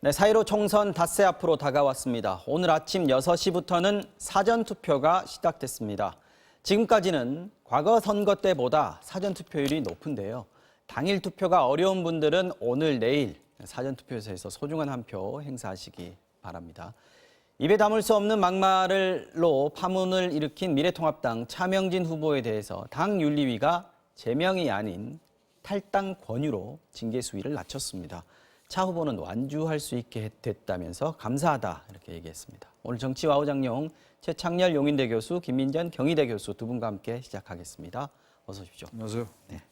네, 4.15 총선 닷새 앞으로 다가왔습니다. 오늘 아침 6시부터는 사전투표가 시작됐습니다. 지금까지는 과거 선거 때보다 사전투표율이 높은데요. 당일 투표가 어려운 분들은 오늘, 내일 사전투표소에서 소중한 한 표 행사하시기 바랍니다. 입에 담을 수 없는 막말로 파문을 일으킨 미래통합당 차명진 후보에 대해서 당 윤리위가 제명이 아닌 탈당 권유로 징계 수위를 낮췄습니다. 차 후보는 완주할 수 있게 됐다면서 감사하다 이렇게 얘기했습니다. 오늘 정치와우장룡 최창렬 용인대 교수, 김민전 경희대 교수 두 분과 함께 시작하겠습니다. 어서 오십시오. 안녕하세요. 네.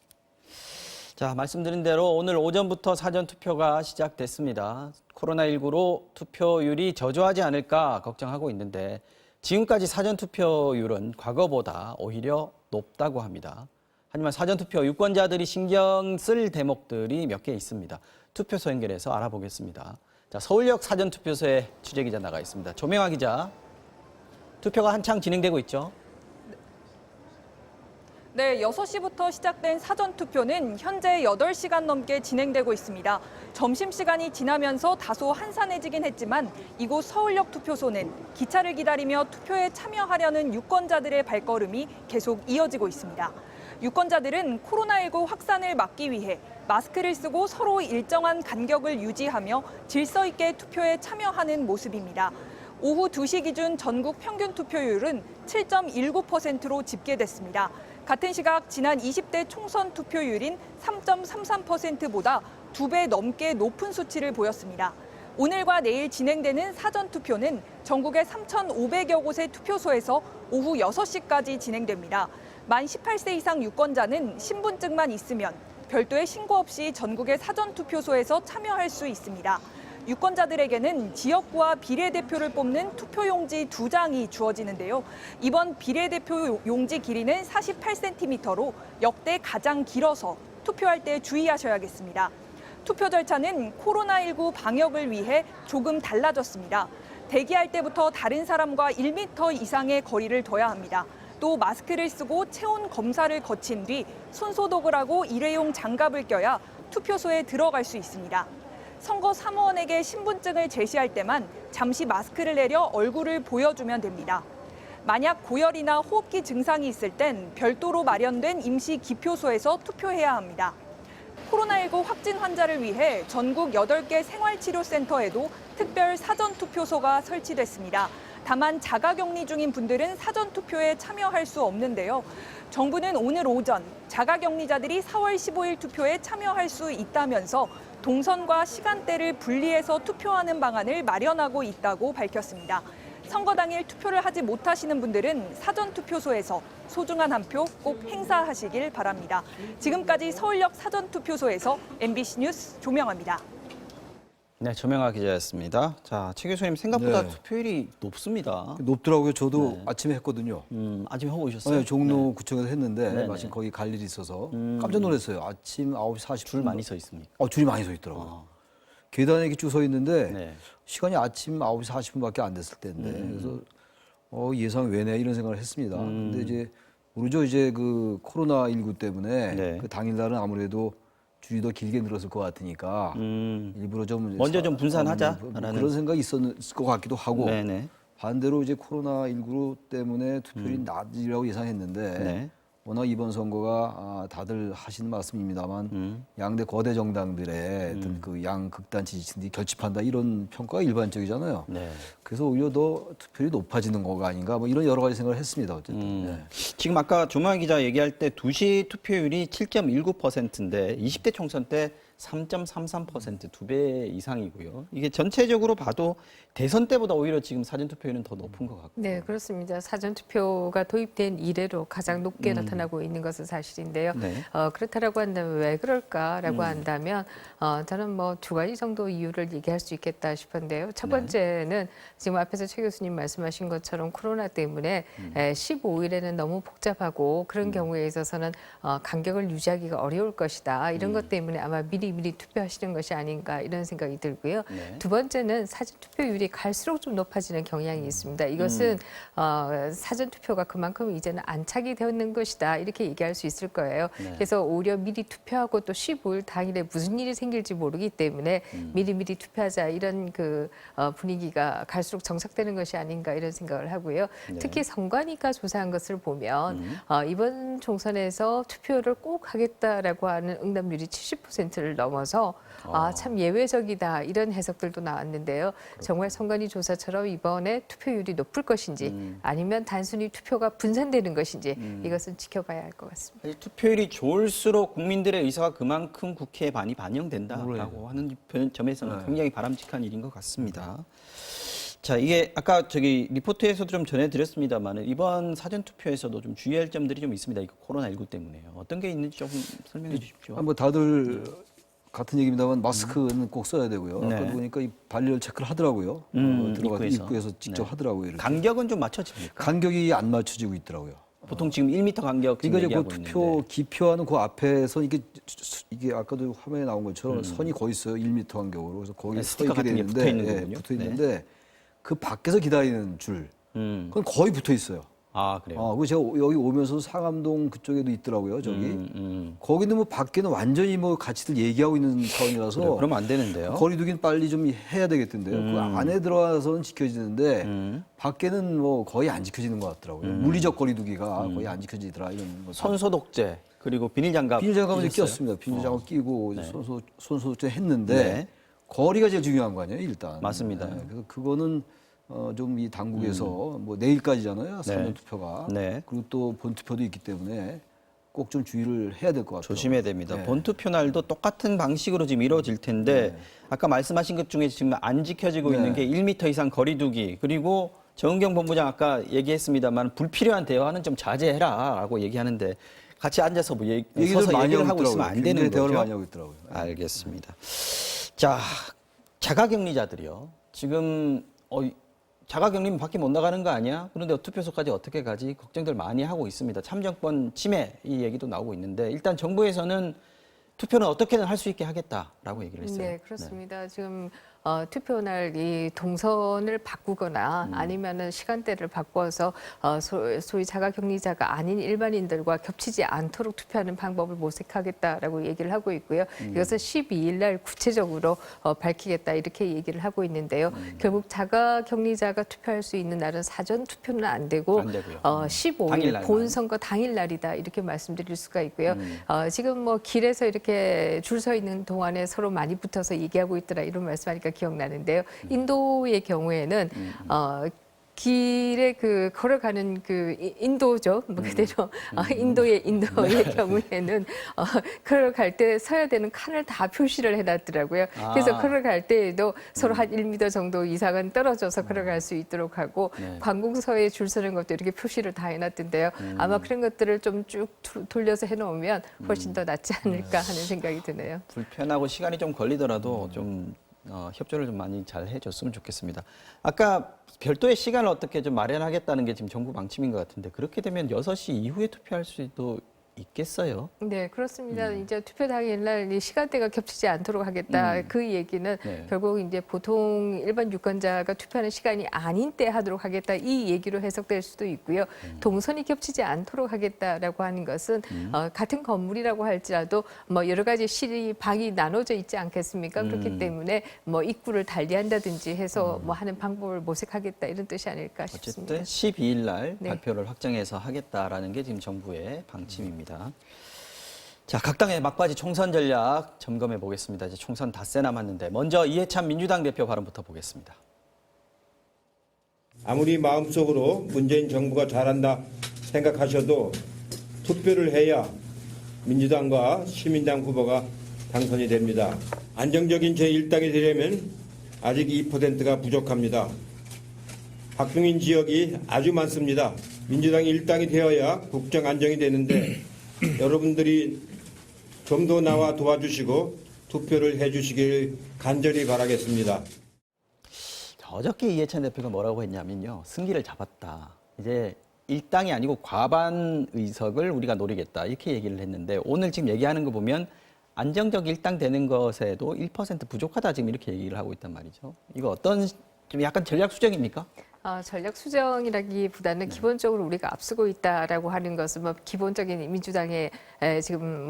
자, 말씀드린 대로 오늘 오전부터 사전투표가 시작됐습니다. 코로나19로 투표율이 저조하지 않을까 걱정하고 있는데 지금까지 사전투표율은 과거보다 오히려 높다고 합니다. 하지만 사전투표 유권자들이 신경 쓸 대목들이 몇 개 있습니다. 투표소 연결해서 알아보겠습니다. 자, 서울역 사전투표소에 취재기자 나가 있습니다. 조명아 기자, 투표가 한창 진행되고 있죠? 네, 6시부터 시작된 사전투표는 현재 8시간 넘게 진행되고 있습니다. 점심시간이 지나면서 다소 한산해지긴 했지만 이곳 서울역 투표소는 기차를 기다리며 투표에 참여하려는 유권자들의 발걸음이 계속 이어지고 있습니다. 유권자들은 코로나19 확산을 막기 위해 마스크를 쓰고 서로 일정한 간격을 유지하며 질서 있게 투표에 참여하는 모습입니다. 오후 2시 기준 전국 평균 투표율은 7.19%로 집계됐습니다. 같은 시각 지난 20대 총선 투표율인 3.33%보다 2배 넘게 높은 수치를 보였습니다. 오늘과 내일 진행되는 사전투표는 전국의 3,500여 곳의 투표소에서 오후 6시까지 진행됩니다. 만 18세 이상 유권자는 신분증만 있으면 별도의 신고 없이 전국의 사전투표소에서 참여할 수 있습니다. 유권자들에게는 지역구와 비례대표를 뽑는 투표용지 2장이 주어지는데요. 이번 비례대표 용지 길이는 48cm로 역대 가장 길어서 투표할 때 주의하셔야겠습니다. 투표 절차는 코로나19 방역을 위해 조금 달라졌습니다. 대기할 때부터 다른 사람과 1m 이상의 거리를 둬야 합니다. 또 마스크를 쓰고 체온 검사를 거친 뒤 손소독을 하고 일회용 장갑을 껴야 투표소에 들어갈 수 있습니다. 선거 사무원에게 신분증을 제시할 때만 잠시 마스크를 내려 얼굴을 보여주면 됩니다. 만약 고열이나 호흡기 증상이 있을 땐 별도로 마련된 임시 기표소에서 투표해야 합니다. 코로나19 확진 환자를 위해 전국 8개 생활치료센터에도 특별 사전투표소가 설치됐습니다. 다만 자가격리 중인 분들은 사전투표에 참여할 수 없는데요. 정부는 오늘 오전 자가격리자들이 4월 15일 투표에 참여할 수 있다면서 동선과 시간대를 분리해서 투표하는 방안을 마련하고 있다고 밝혔습니다. 선거 당일 투표를 하지 못하시는 분들은 사전투표소에서 소중한 한 표 꼭 행사하시길 바랍니다. 지금까지 서울역 사전투표소에서 MBC 뉴스 조명아입니다. 네, 조명아 기자였습니다. 자, 최 교수님 생각보다 네. 투표율이 높습니다. 높더라고요. 저도 네. 아침에 했거든요. 아침 하고 오셨어요? 네, 종로구청에서 했는데 네네. 마침 거기 갈 일이 있어서 깜짝 놀랐어요. 아침 9시 40분. 줄 많이 서 있습니까? 줄이 많이 서 있더라고요. 계단에 이렇게 쭉 서 있는데 네. 시간이 아침 9시 40분밖에 안 됐을 때인데 그래서 예상 외네 이런 생각을 했습니다. 근데 이제 모르죠. 이제 그 코로나19 때문에 네. 그 당일날은 아무래도 줄이 더 길게 늘었을 것 같으니까 일부러 좀 먼저 좀 분산하자라는 그런 생각이 있었을 것 같기도 하고 네네. 반대로 이제 코로나19 때문에 투표율이 낮으리라고 예상했는데 네. 워낙 이번 선거가 다들 하시는 말씀입니다만 양대 거대 정당들의 어떤 그 양극단 지지층들이 결집한다 이런 평가가 일반적이잖아요. 네. 그래서 오히려 더 투표율이 높아지는 거가 아닌가 뭐 이런 여러 가지 생각을 했습니다. 어쨌든. 네. 지금 아까 조명아 기자 얘기할 때 2시 투표율이 7.19%인데 20대 총선 때 3.33% 2배 이상이고요. 이게 전체적으로 봐도 대선 때보다 오히려 지금 사전투표율은 더 높은 것 같고. 네, 그렇습니다. 사전투표가 도입된 이래로 가장 높게 나타나고 있는 것은 사실인데요. 네. 그렇다라고 한다면 왜 그럴까라고 한다면 저는 뭐 2가지 정도 이유를 얘기할 수 있겠다 싶은데요. 첫 번째는 지금 앞에서 최 교수님 말씀하신 것처럼 코로나 때문에 15일에는 너무 복잡하고 그런 경우에 있어서는 간격을 유지하기가 어려울 것이다. 이런 것 때문에 아마 미리 미리 투표하시는 것이 아닌가 이런 생각이 들고요. 네. 두 번째는 사전 투표율이 갈수록 좀 높아지는 경향이 있습니다. 이것은 사전 투표가 그만큼 이제는 안착이 되었는 것이다 이렇게 얘기할 수 있을 거예요. 네. 그래서 오히려 미리 투표하고 또 15일 당일에 무슨 일이 생길지 모르기 때문에 미리 투표하자 이런 그 분위기가 갈수록 정착되는 것이 아닌가 이런 생각을 하고요. 네. 특히 선관위가 조사한 것을 보면 이번 총선에서 투표를 꼭 하겠다라고 하는 응답률이 70%를 넘어서 참 예외적이다 이런 해석들도 나왔는데요. 정말 선관위 조사처럼 이번에 투표율이 높을 것인지 아니면 단순히 투표가 분산되는 것인지 이것은 지켜봐야 할 것 같습니다. 사실 투표율이 좋을수록 국민들의 의사가 그만큼 국회에 많이 반영된다라고 하는 점에서는 굉장히 바람직한 일인 것 같습니다. 자, 이게 아까 저기 리포트에서도 좀 전해드렸습니다만 이번 사전 투표에서도 좀 주의할 점들이 좀 있습니다. 이거 코로나19 때문에요. 어떤 게 있는지 조금 설명해 주십시오. 뭐 다들 같은 얘기입니다만 마스크는 꼭 써야 되고요. 네. 아까 보니까 이 발열 체크를 하더라고요. 들어가서 입구에서 직접 네. 하더라고요. 이렇게. 간격은 좀 맞춰집니까? 간격이 안 맞춰지고 있더라고요. 보통 지금 1m 간격 지금 그러니까 이제 그 얘기하고 투표 있는데. 기표하는 그 앞에서 이게 아까도 화면에 나온 것처럼 선이 거의 있어요. 1m 간격으로. 그래서 거기 서 스티커 있게 돼 같은 게 있는데 붙어 있는 거군요. 붙어 있는데 그 밖에서 기다리는 줄 그건 거의 붙어 있어요. 아, 그래요? 그리고 제가 여기 오면서 상암동 그쪽에도 있더라고요. 저기 거기는 뭐 밖에는 완전히 뭐 같이들 얘기하고 있는 차원이라서 그래요. 그러면 안 되는데요. 거리두기는 빨리 좀 해야 되겠던데요. 그 안에 들어와서는 지켜지는데 밖에는 뭐 거의 안 지켜지는 것 같더라고요. 물리적 거리두기가 거의 안 지켜지더라 이런 거. 손소독제 그리고 비닐장갑. 비닐장갑을 끼셨어요? 끼웠습니다. 비닐장갑 끼고 네. 손소독제 했는데 네. 거리가 제일 중요한 거 아니에요, 일단. 맞습니다. 그래서 그거는 좀 이 당국에서 뭐 내일까지잖아요, 사전 투표가. 네. 그리고 또 본투표도 있기 때문에 꼭 좀 주의를 해야 될 것 같아요. 조심해야 됩니다. 네. 본투표 날도 똑같은 방식으로 지금 이루어질 텐데 아까 말씀하신 것 중에 지금 안 지켜지고 네. 있는 게 1m 이상 거리두기 그리고 정은경 본부장 아까 얘기했습니다만 불필요한 대화는 좀 자제해라라고 얘기하는데 같이 앉아서 뭐 서서 많이 얘기를 하고 있더라고요. 있으면 안 굉장히 되는 대화를 거죠. 많이 하고 있더라고요. 알겠습니다. 자, 자가격리자들이요. 지금 자가격리면 밖에 못 나가는 거 아니야? 그런데 투표소까지 어떻게 가지? 걱정들 많이 하고 있습니다. 참정권 침해 이 얘기도 나오고 있는데 일단 정부에서는 투표는 어떻게든 할 수 있게 하겠다라고 얘기를 했어요. 네, 그렇습니다. 지금 투표 날 이 동선을 바꾸거나 아니면은 시간대를 바꿔서 소위 자가격리자가 아닌 일반인들과 겹치지 않도록 투표하는 방법을 모색하겠다라고 얘기를 하고 있고요. 이것을 12일 날 구체적으로 밝히겠다 이렇게 얘기를 하고 있는데요. 결국 자가격리자가 투표할 수 있는 날은 사전 투표는 안 되고 안 되고요. 15일 당일날만. 본선거 당일 날이다 이렇게 말씀드릴 수가 있고요. 지금 뭐 길에서 이렇게 줄 서 있는 동안에 서로 많이 붙어서 얘기하고 있더라 이런 말씀하니까 기억나는데요. 인도의 경우에는 길에 그 걸어가는 그 인도죠. 뭐 그대로 인도의 경우에는 걸어갈 때 서야 되는 칸을 다 표시를 해놨더라고요. 그래서 걸어갈 때에도 서로 한 1m 정도 이상은 떨어져서 걸어갈 수 있도록 하고 네. 관공서에 줄 서는 것도 이렇게 표시를 다 해놨던데요. 아마 그런 것들을 좀 쭉 돌려서 해놓으면 훨씬 더 낫지 않을까 하는 생각이 드네요. 불편하고 시간이 좀 걸리더라도 좀 협조를 좀 많이 잘 해줬으면 좋겠습니다. 아까 별도의 시간을 어떻게 좀 마련하겠다는 게 지금 정부 방침인 것 같은데 그렇게 되면 6시 이후에 투표할 수도 있겠어요? 네, 그렇습니다. 이제 투표 당일날 이 시간대가 겹치지 않도록 하겠다. 그 얘기는 네. 결국 이제 보통 일반 유권자가 투표하는 시간이 아닌 때 하도록 하겠다. 이 얘기로 해석될 수도 있고요. 동선이 겹치지 않도록 하겠다라고 하는 것은 같은 건물이라고 할지라도 뭐 여러 가지 실이 방이 나눠져 있지 않겠습니까? 그렇기 때문에 뭐 입구를 달리한다든지 해서 뭐 하는 방법을 모색하겠다 이런 뜻이 아닐까 싶습니다. 어쨌든 12일 날 네. 발표를 확정해서 하겠다라는 게 지금 정부의 방침입니다. 자, 각 당의 막바지 총선 전략 점검해 보겠습니다. 이제 총선 닷새 남았는데 먼저 이해찬 민주당 대표 발언부터 보겠습니다. 아무리 마음속으로 문재인 정부가 잘한다 생각하셔도 투표를 해야 민주당과 시민당 후보가 당선이 됩니다. 안정적인 제1당이 되려면 아직 2%가 부족합니다. 박빙인 지역이 아주 많습니다. 민주당 1당이 되어야 국정 안정이 되는데 여러분들이 좀 더 나와 도와주시고 투표를 해주시길 간절히 바라겠습니다. 어저께 이해찬 대표가 뭐라고 했냐면요. 승기를 잡았다. 이제 일당이 아니고 과반 의석을 우리가 노리겠다. 이렇게 얘기를 했는데 오늘 지금 얘기하는 거 보면 안정적 일당 되는 것에도 1% 부족하다 지금 이렇게 얘기를 하고 있단 말이죠. 이거 어떤 좀 약간 전략 수정입니까? 전략 수정이라기보다는 기본적으로 우리가 앞서고 있다라고 하는 것은 뭐 기본적인 민주당의 지금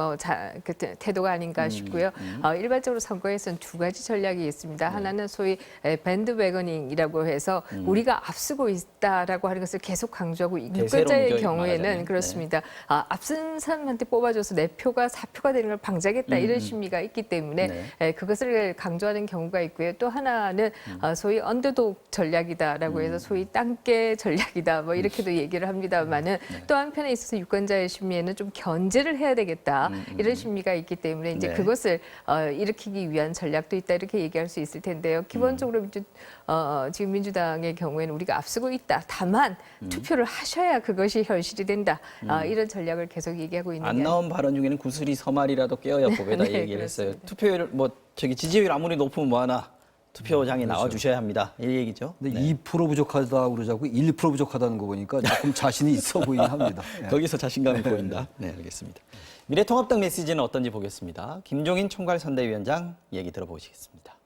그 태도가 아닌가 싶고요. 일반적으로 선거에서는 두 가지 전략이 있습니다. 하나는 소위 밴드웨거닝이라고 해서 우리가 앞서고 있다라고 하는 것을 계속 강조하고 유권자의 대세로 경우에는 말하자면. 그렇습니다. 앞선 사람한테 뽑아줘서 내 표가 4표가 되는 걸 방지하겠다 이런 심리가 있기 때문에 그것을 강조하는 경우가 있고요. 또 하나는 소위 언더독 전략이다라고 해서 소위 땅깨 전략이다 뭐 이렇게도 얘기를 합니다만은 또 한편에 있어서 유권자의 심리에는 좀 견제를 해야 되겠다 이런 심리가 있기 때문에 이제 네. 그것을 일으키기 위한 전략도 있다 이렇게 얘기할 수 있을 텐데요. 기본적으로 지금 민주당의 경우에는 우리가 앞서고 있다. 다만 투표를 하셔야 그것이 현실이 된다. 이런 전략을 계속 얘기하고 있는 안 게 나온 발언 중에는 구슬이 서말이라도 깨어야 법에다 네, 얘기를 했어요. 그렇습니다. 투표율 지지율 아무리 높으면 뭐하나 투표장에 나와 주셔야 합니다. 이 얘기죠. 근데 2% 부족하다고 그러자고 1% 부족하다는 거 보니까 조금 자신이 있어 보이긴 합니다. 예. 거기서 자신감이 보인다. 네, 알겠습니다. 미래통합당 메시지는 어떤지 보겠습니다. 김종인 총괄선대위원장 얘기 들어보시겠습니다.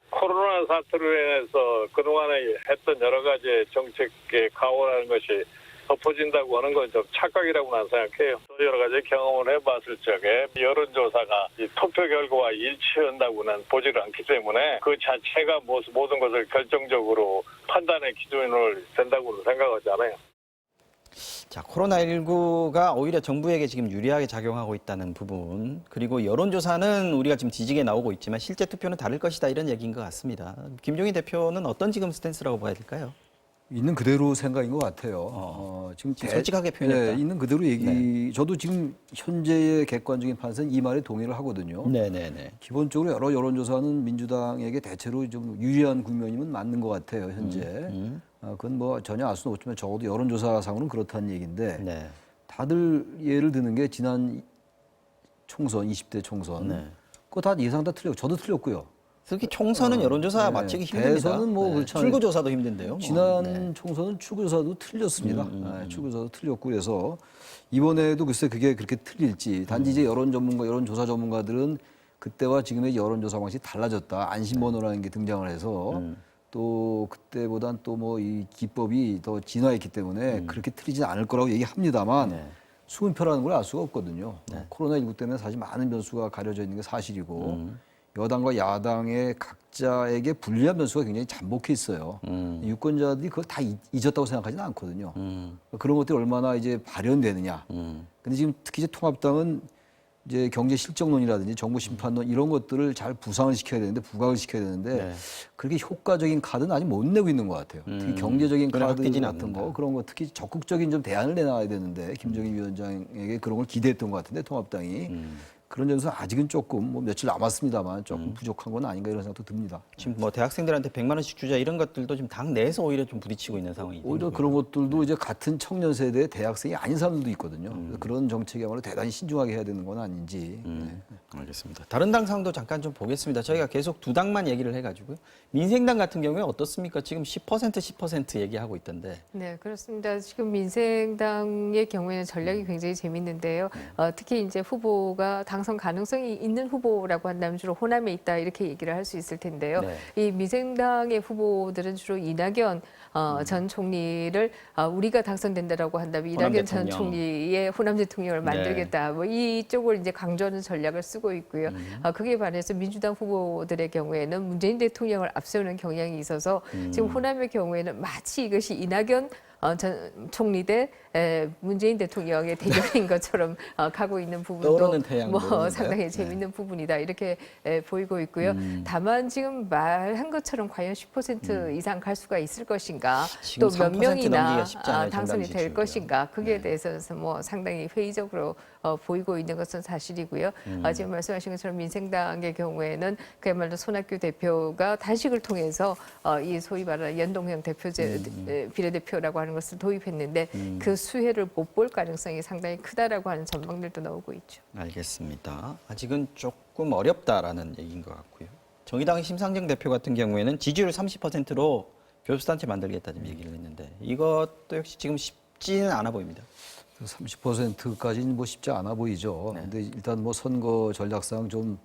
코로나 사태로 인해서 그동안에 했던 여러 가지 정책의 가오라는 것이 덮어진다고 하는 건 좀 착각이라고 난 생각해요. 또 여러 가지 경험을 해봤을 적에 여론조사가 이 투표 결과와 일치한다고는 보지를 않기 때문에 그 자체가 모든 것을 결정적으로 판단의 기준을 된다고는 생각하지 않아요. 자, 코로나19가 오히려 정부에게 지금 유리하게 작용하고 있다는 부분, 그리고 여론조사는 우리가 지금 뒤지게 나오고 있지만 실제 투표는 다를 것이다 이런 얘기인 것 같습니다. 김종인 대표는 어떤 지금 스탠스라고 봐야 될까요? 있는 그대로 생각인 것 같아요. 지금 솔직하게 표현했다. 있는 그대로 얘기. 저도 지금 현재의 객관적인 판사는 이 말에 동의를 하거든요. 네네네. 기본적으로 여러 여론조사는 민주당에게 대체로 좀 유리한 국면이면 맞는 것 같아요. 현재. 그건 뭐 전혀 알 수는 없지만 적어도 여론조사상으로는 그렇다는 얘기인데 네. 다들 예를 드는 게 지난 총선, 20대 총선. 네. 그거 다 예상 다 틀렸고 저도 틀렸고요. 특히 총선은 여론조사 네. 맞추기 힘듭니다. 대선은 뭐 그렇지 않아요. 출구조사도 힘든데요. 뭐. 지난 네. 총선은 출구조사도 틀렸습니다. 출구조사도 틀렸고 그래서 이번에도 글쎄 그게 그렇게 틀릴지 단지 이제 여론조사 전문가들은 그때와 지금의 여론조사 방식이 달라졌다. 안심번호라는 게 등장을 해서 또 그때보단 또 뭐 이 기법이 더 진화했기 때문에 그렇게 틀리지는 않을 거라고 얘기합니다만 네. 수은표라는 걸 알 수가 없거든요. 코로나19 때문에 사실 많은 변수가 가려져 있는 게 사실이고 여당과 야당의 각자에게 불리한 변수가 굉장히 잠복해 있어요. 유권자들이 그걸 다 잊었다고 생각하지는 않거든요. 그런 것들이 얼마나 이제 발현되느냐. 근데 지금 특히 이제 통합당은 이제 경제 실정론이라든지 정부 심판론 이런 것들을 잘 부상을 시켜야 되는데 부각을 시켜야 되는데 네. 그렇게 효과적인 카드는 아직 못 내고 있는 것 같아요. 특히 경제적인 그래, 카드 아끼진 같은 않는다. 거 그런 거 특히 적극적인 좀 대안을 내놔야 되는데 김정인 위원장에게 그런 걸 기대했던 것 같은데 통합당이 그런 점에서 아직은 조금 뭐 며칠 남았습니다만 조금 부족한 건 아닌가 이런 생각도 듭니다. 지금 뭐 대학생들한테 100만 원씩 주자 이런 것들도 지금 당 내에서 오히려 좀 부딪히고 있는 상황이 오히려 그런 것들도 이제 같은 청년 세대의 대학생이 아닌 사람들도 있거든요. 그래서 그런 정책이야말로 대단히 신중하게 해야 되는 건 아닌지. 네. 알겠습니다. 다른 당 상도 잠깐 좀 보겠습니다. 저희가 계속 두 당만 얘기를 해가지고요. 민생당 같은 경우에 어떻습니까? 지금 10% 얘기하고 있던데. 네, 그렇습니다. 지금 민생당의 경우에는 전략이 굉장히 재밌는데요. 특히 이제 후보가 당선 가능성이 있는 후보라고 한다면 주로 호남에 있다 이렇게 얘기를 할 수 있을 텐데요. 네. 이 민생당의 후보들은 주로 이낙연 전 총리를 우리가 당선된다라고 한다면 호남 이낙연 전 대통령. 총리의 호남 대통령을 네. 만들겠다. 뭐 이쪽을 이제 강조하는 전략을 쓰고 있고요. 그게 반해서 민주당 후보들의 경우에는 문재인 대통령을 앞세우는 경향이 있어서 지금 호남의 경우에는 마치 이것이 이낙연 전 총리 대 문재인 대통령의 대결인 것처럼 가고 있는 부분도 떠오르는 태양 뭐 모르는가요? 상당히 재밌는 부분이다 이렇게 보이고 있고요. 다만 지금 말한 것처럼 과연 10% 이상 갈 수가 있을 것인가, 지금 또 몇 3% 명이나 넘기기가 쉽지 않아요, 당선이 정당 될 지지율이요. 것인가, 그게 대해서 뭐 상당히 회의적으로 보이고 있는 것은 사실이고요. 지금 말씀하신 것처럼 민생당의 경우에는 그야말로 손학규 대표가 단식을 통해서 이 소위 말하는 연동형 대표제 비례대표라고 하는 것을 도입했는데 그 수혜를 못 볼 가능성이 상당히 크다라고 하는 전망들도 나오고 있죠. 알겠습니다. 아직은 조금 어렵다라는 얘기인 것 같고요. 정의당 심상정 대표 같은 경우에는 지지율 30%로 교섭단체 만들겠다 좀 얘기를 했는데 이것도 역시 지금 쉽지는 않아 보입니다. 30%까지는 뭐 쉽지 않아 보이죠. 네. 근데 일단 뭐 선거 전략상 좀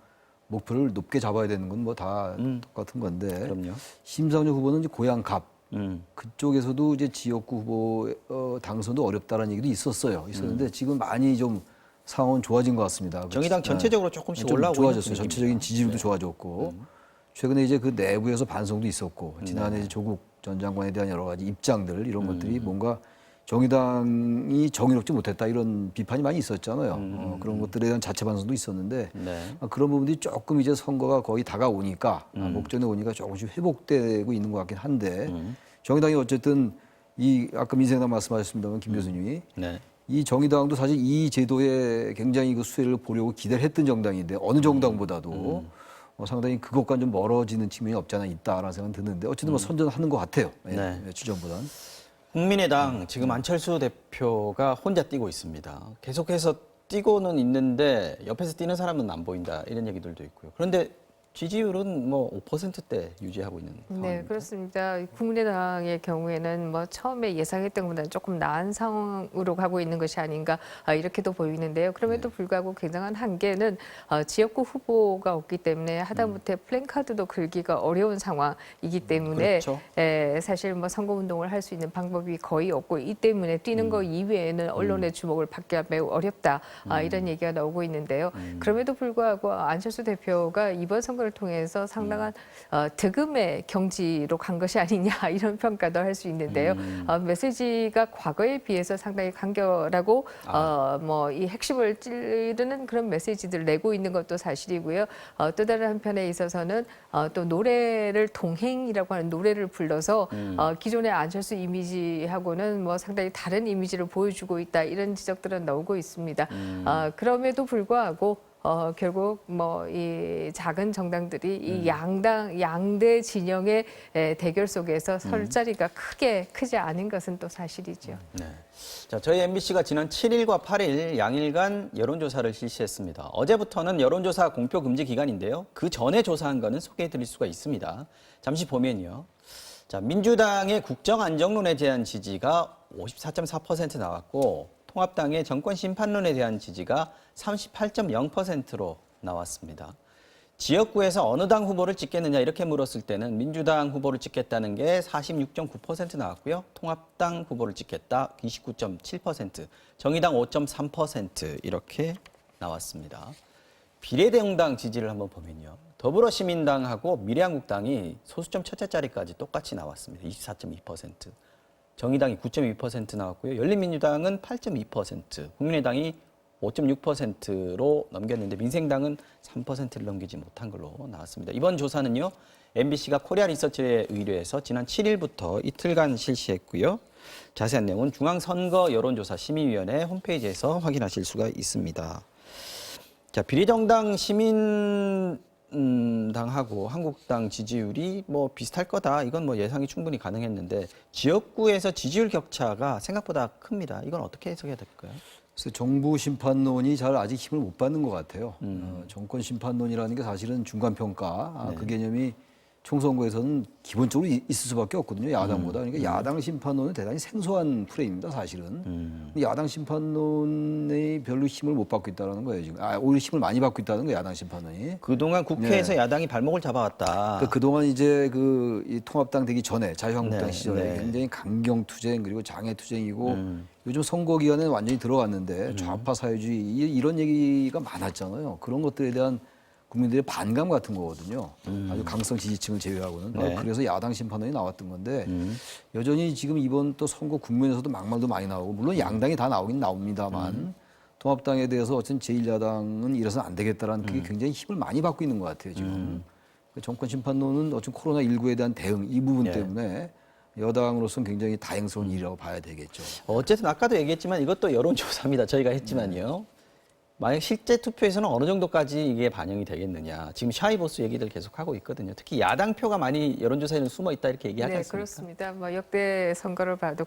목표를 높게 잡아야 되는 건 뭐 다 똑같은 건데. 그럼요. 심상정 후보는 이제 고향 갑 음. 그쪽에서도 이제 지역구 후보 당선도 어렵다라는 얘기도 있었는데 지금 많이 좀 상황은 좋아진 것 같습니다. 정의당 전체적으로 조금씩 좀 올라오고 좋아졌어요. 있는 전체적인 분위기입니다. 지지율도 네. 좋아졌고 최근에 이제 그 내부에서 반성도 있었고 지난해 이제 조국 전 장관에 대한 여러 가지 입장들 이런 것들이 뭔가 정의당이 정의롭지 못했다 이런 비판이 많이 있었잖아요. 그런 것들에 대한 자체 반성도 있었는데 네. 그런 부분들이 조금 이제 선거가 거의 다가오니까 목전에 오니까 조금씩 회복되고 있는 것 같긴 한데 정의당이 어쨌든 이 아까 민생당 말씀하셨습니다만 김 교수님이 네. 이 정의당도 사실 이 제도에 굉장히 그 수혜를 보려고 기대를 했던 정당인데 어느 정당보다도 상당히 그것과 좀 멀어지는 측면이 없지 않아 있다라는 생각은 드는데 어쨌든 뭐 선전하는 것 같아요. 네. 주전보다는. 국민의당 지금 안철수 대표가 혼자 뛰고 있습니다. 계속해서 뛰고는 있는데 옆에서 뛰는 사람은 안 보인다 이런 얘기들도 있고요. 그런데 지지율은 뭐 5%대 유지하고 있는 상황입니다. 네, 그렇습니다. 국민의당의 경우에는 뭐 처음에 예상했던 것보다는 조금 나은 상황으로 가고 있는 것이 아닌가 이렇게도 보이는데요. 그럼에도 불구하고 굉장한 한계는 지역구 후보가 없기 때문에 하다못해 플랜카드도 걸기가 어려운 상황이기 때문에 그렇죠. 사실 뭐 선거운동을 할 수 있는 방법이 거의 없고 이 때문에 뛰는 거 이외에는 언론의 주목을 받기가 매우 어렵다 이런 얘기가 나오고 있는데요. 그럼에도 불구하고 안철수 대표가 이번 선거를 통해서 상당한 득음의 경지로 간 것이 아니냐 이런 평가도 할 수 있는데요. 메시지가 과거에 비해서 상당히 간결하고 뭐 이 핵심을 찌르는 그런 메시지들을 내고 있는 것도 사실이고요. 또 다른 한편에 있어서는 또 노래를 동행이라고 하는 노래를 불러서 기존의 안철수 이미지하고는 뭐 상당히 다른 이미지를 보여주고 있다 이런 지적들은 나오고 있습니다. 그럼에도 불구하고 결국 뭐 이 작은 정당들이 이 양대 진영의 대결 속에서 설 자리가 크지 않은 것은 또 사실이죠. 네. 자, 저희 MBC가 지난 7일과 8일 양일간 여론조사를 실시했습니다. 어제부터는 여론조사 공표 금지 기간인데요. 그 전에 조사한 거는 소개해드릴 수가 있습니다. 잠시 보면요. 자, 민주당의 국정안정론에 대한 지지가 54.4% 나왔고 통합당의 정권심판론에 대한 지지가 38.0%로 나왔습니다. 지역구에서 어느 당 후보를 찍겠느냐 이렇게 물었을 때는 민주당 후보를 찍겠다는 게 46.9% 나왔고요. 통합당 후보를 찍겠다 29.7%, 정의당 5.3% 이렇게 나왔습니다. 비례대응당 지지를 한번 보면요. 더불어시민당하고 미래한국당이 소수점 첫째 자리까지 똑같이 나왔습니다. 24.2%. 정의당이 9.2% 나왔고요. 열린민주당은 8.2%, 국민의당이 5.6%로 넘겼는데 민생당은 3%를 넘기지 못한 걸로 나왔습니다. 이번 조사는요. MBC가 코리아 리서치에 의뢰해서 지난 7일부터 이틀간 실시했고요. 자세한 내용은 중앙선거 여론조사 심의위원회 홈페이지에서 확인하실 수가 있습니다. 자, 비례정당 시민당하고 한국당 지지율이 뭐 비슷할 거다. 이건 뭐 예상이 충분히 가능했는데 지역구에서 지지율 격차가 생각보다 큽니다. 이건 어떻게 해석해야 될까요? 그래서 정부 심판론이 잘 아직 힘을 못 받는 것 같아요. 정권 심판론이라는 게 사실은 중간평가 그 개념이 총선거에서는 기본적으로 있을 수밖에 없거든요. 야당보다. 그러니까 야당 심판론은 대단히 생소한 프레임입니다. 사실은. 근데 야당 심판론이 별로 힘을 못 받고 있다는 거예요. 지금. 오히려 힘을 많이 받고 있다는 거예요. 야당 심판론이. 그동안 국회에서 야당이 발목을 잡아왔다. 그러니까 그동안 이제 이 통합당 되기 전에 자유한국당 네, 시절에 네. 굉장히 강경투쟁 그리고 장애투쟁이고 요즘 선거 기간에 완전히 들어갔는데 좌파 사회주의 이런 얘기가 많았잖아요. 그런 것들에 대한 국민들의 반감 같은 거거든요. 아주 강성 지지층을 제외하고는. 네. 그래서 야당 심판원이 나왔던 건데 여전히 지금 이번 또 선거 국면에서도 막말도 많이 나오고 물론 양당이 다 나오긴 나옵니다만 통합당에 대해서 어쨌든 제1야당은 이래서는 안 되겠다라는 그게 굉장히 힘을 많이 받고 있는 것 같아요. 지금. 정권 심판론은 어쨌든 코로나19에 대한 대응 이 부분 네. 때문에 여당으로서는 굉장히 다행스러운 일이라고 봐야 되겠죠. 어쨌든 아까도 얘기했지만 이것도 여론조사입니다. 저희가 했지만요. 만약 실제 투표에서는 어느 정도까지 이게 반영이 되겠느냐. 지금 샤이보스 얘기들 계속 하고 있거든요. 특히 야당표가 많이 여론조사에는 숨어 있다 이렇게 얘기하지 네, 않습니까? 그렇습니다. 뭐 역대 선거를 봐도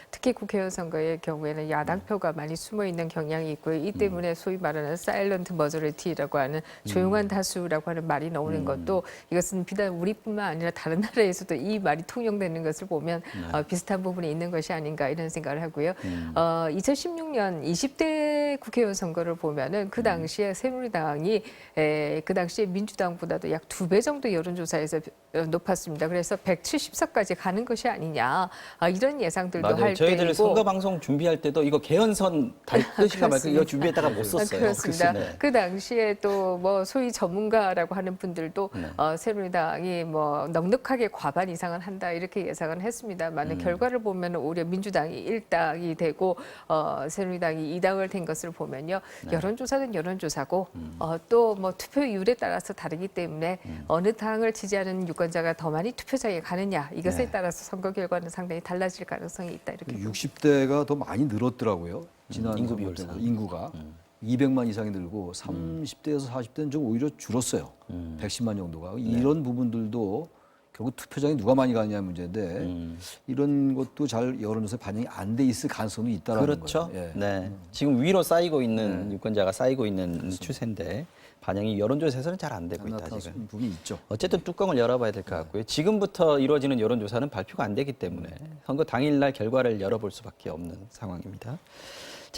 특히 국회의원 선거의 경우에는 야당표가 많이 숨어 있는 경향이 있고요. 이 때문에 소위 말하는 사일런트 머저리티라고 하는 조용한 다수라고 하는 말이 나오는 것도 이것은 비단 우리뿐만 아니라 다른 나라에서도 이 말이 통용되는 것을 보면 비슷한 부분이 있는 것이 아닌가 이런 생각을 하고요. 2016년 20대 국회의원 선거를 보면은 그 당시에 새누리당이 그 당시에 민주당보다도 약 2배 정도 여론조사에서 높았습니다. 그래서 170석까지 가는 것이 아니냐 이런 예상들도 맞아요. 할 저희들 때이고 선거 방송 준비할 때도 이거 개헌선 달 뜻인가 말까 이거 준비했다가 못 썼어요. 그렇습니다. 네. 그 당시에 또 뭐 소위 전문가라고 하는 분들도 새누리당이 뭐 넉넉하게 과반 이상은 한다 이렇게 예상을 했습니다만 결과를 보면 오히려 민주당이 1당이 되고 새누리당이 2당을 된 것을 보면요. 여론조사는 여론조사고 또 뭐 투표율에 따라서 다르기 때문에 어느 당을 지지하는 유권자가 더 많이 투표장에 가느냐 이것에 따라서 선거 결과는 상당히 달라질 가능성이 있다 이렇게 봅니다. 60대가 더 많이 늘었더라고요. 지난 인구 선거 비율상. 때보다 인구가 200만 이상이 늘고 30대에서 40대는 좀 오히려 줄었어요. 110만 정도가. 이런 부분들도 결국 투표장에 누가 많이 가느냐 문제인데 이런 것도 잘 여론조사에 반영이 안 돼 있을 가능성이 있다라는 그렇죠. 거예요. 예. 네. 지금 위로 쌓이고 있는 유권자가 쌓이고 있는 추세인데 반영이 여론조사에서는 잘 안 되고 있다 나타날 지금. 부분이 있죠. 어쨌든 뚜껑을 열어봐야 될 것 같고요. 지금부터 이루어지는 여론조사는 발표가 안 되기 때문에 선거 당일날 결과를 열어볼 수밖에 없는 상황입니다.